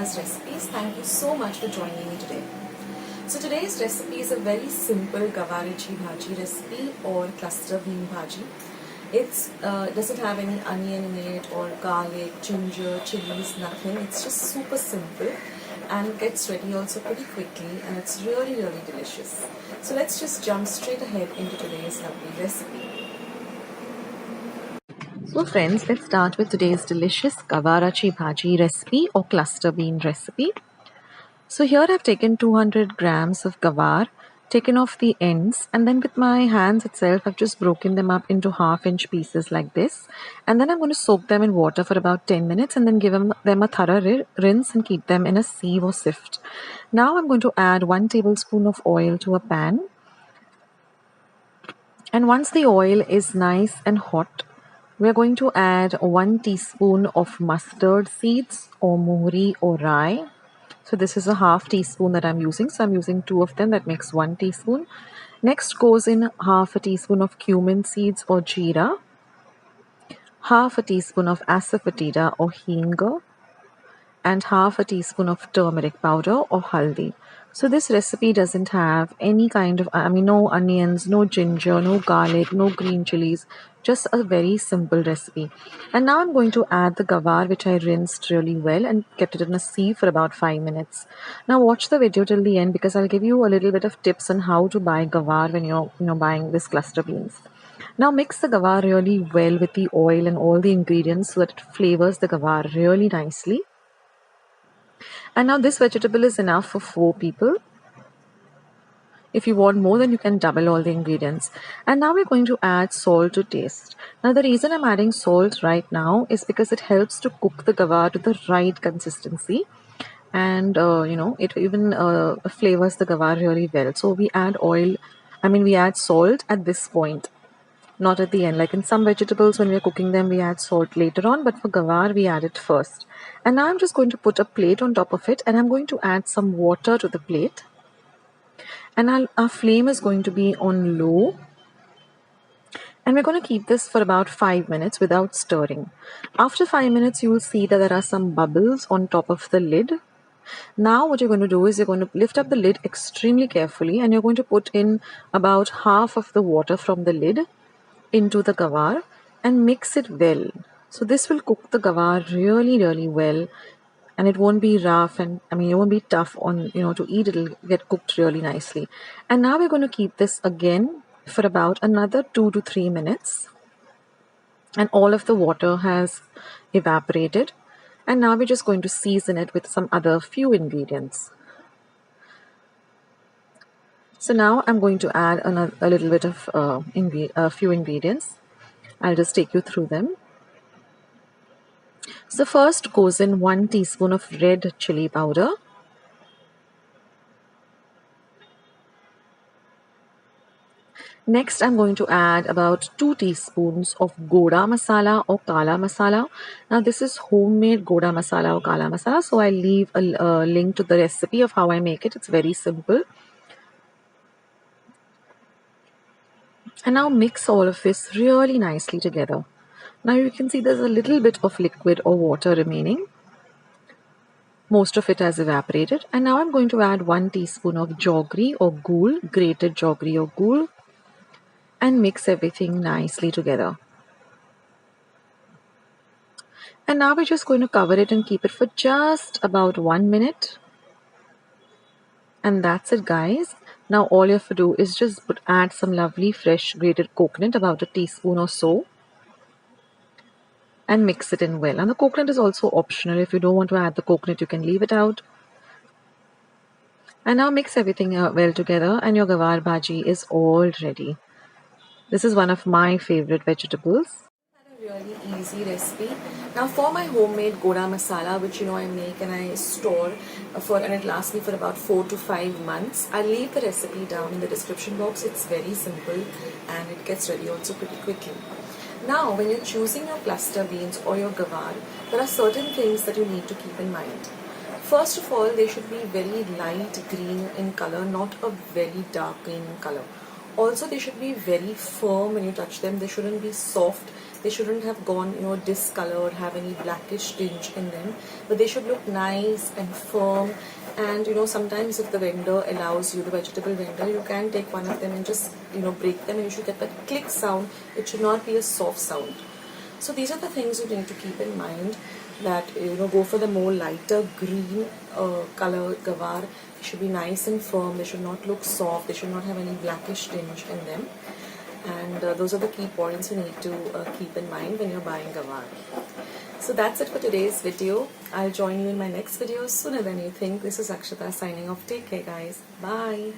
Sabudana's recipes. Thank you so much for joining me today. So today's recipe is a very simple Gavarichi bhaji recipe or cluster bean bhaji. It doesn't have any onion in it or garlic, ginger, chillies, nothing. It's just super simple and gets ready also pretty quickly, and it's really delicious. So let's just jump straight ahead into today's lovely recipe. So friends, let's start with today's delicious Gavarichi bhaji recipe or cluster bean recipe. So here I've taken 200 grams of gavar, taken off the ends, and then with my hands itself I've just broken them up into half-inch pieces like this. And then I'm going to soak them in water for about 10 minutes and then give them a thorough rinse and keep them in a sieve or sift. Now I'm going to add 1 tablespoon of oil to a pan. And once the oil is nice and hot, we're going to add 1 teaspoon of mustard seeds or mohri or rye. So this is a half teaspoon that I'm using. So I'm using 2 of them. That makes 1 teaspoon. Next goes in half a teaspoon of cumin seeds or jeera, half a teaspoon of asafoetida or hing, and half a teaspoon of turmeric powder or haldi. So this recipe doesn't have any kind of, no onions, no ginger, no garlic, no green chilies, just a very simple recipe. And now I'm going to add the gavar, which I rinsed really well and kept it in a sieve for about 5 minutes. Now watch the video till the end because I'll give you a little bit of tips on how to buy gavar when you're buying this cluster beans. Now mix the gavar really well with the oil and all the ingredients so that it flavors the gavar really nicely. And now this vegetable is enough for 4 people. If you want more, then you can double all the ingredients. And now we're going to add salt to taste. Now the reason I'm adding salt right now is because it helps to cook the gavar to the right consistency. And it even flavors the gavar really well. So we add we add salt at this point, not at the end. Like in some vegetables, when we're cooking them, we add salt later on, but for gavar, we add it first. And now I'm just going to put a plate on top of it, and I'm going to add some water to the plate. And our flame is going to be on low. And we're going to keep this for about 5 minutes without stirring. After 5 minutes, you will see that there are some bubbles on top of the lid. Now what you're going to do is you're going to lift up the lid extremely carefully, and you're going to put in about half of the water from the lid into the gavar and mix it well. So this will cook the gavar really well, and it won't be rough, and it won't be tough on to eat. It'll get cooked really nicely. And now we're going to keep this again for about another 2 to 3 minutes, and all of the water has evaporated. And now we're just going to season it with some other few ingredients. So now I'm going to add a little bit of a few ingredients. I'll just take you through them. So first goes in 1 teaspoon of red chili powder. Next, I'm going to add about 2 teaspoons of goda masala or kala masala. Now this is homemade goda masala or kala masala. So I'll leave a link to the recipe of how I make it. It's very simple. And now mix all of this really nicely together. Now you can see there's a little bit of liquid or water remaining. Most of it has evaporated. And now I'm going to add 1 teaspoon of jaggery or ghul, grated jaggery or ghul, and mix everything nicely together. And now we're just going to cover it and keep it for just about 1 minute. And that's it, guys. Now all you have to do is just add some lovely fresh grated coconut, about a teaspoon or so, and mix it in well. And the coconut is also optional. If you don't want to add the coconut, you can leave it out. And now mix everything well together, and your gavar bhaji is all ready. This is one of my favorite vegetables. A really easy recipe. Now for my homemade goda masala, which I make and I store and it lasts me for about 4 to 5 months. I'll leave the recipe down in the description box. It's very simple and it gets ready also pretty quickly. Now when you're choosing your cluster beans or your gavar, there are certain things that you need to keep in mind. First of all, they should be very light green in color, not a very dark green in color. Also, they should be very firm when you touch them. They shouldn't be soft. They shouldn't have gone, discolored, have any blackish tinge in them, but they should look nice and firm. And sometimes if the vendor allows you, the vegetable vendor, you can take one of them and just break them, and you should get that click sound. It should not be a soft sound. So these are the things you need to keep in mind, that go for the more lighter green color gavar. They should be nice and firm. They should not look soft. They should not have any blackish tinge in them. And those are the key points you need to keep in mind when you're buying gavar. So that's it for today's video. I'll join you in my next video sooner than you think. This is Akshata signing off. Take care, guys. Bye.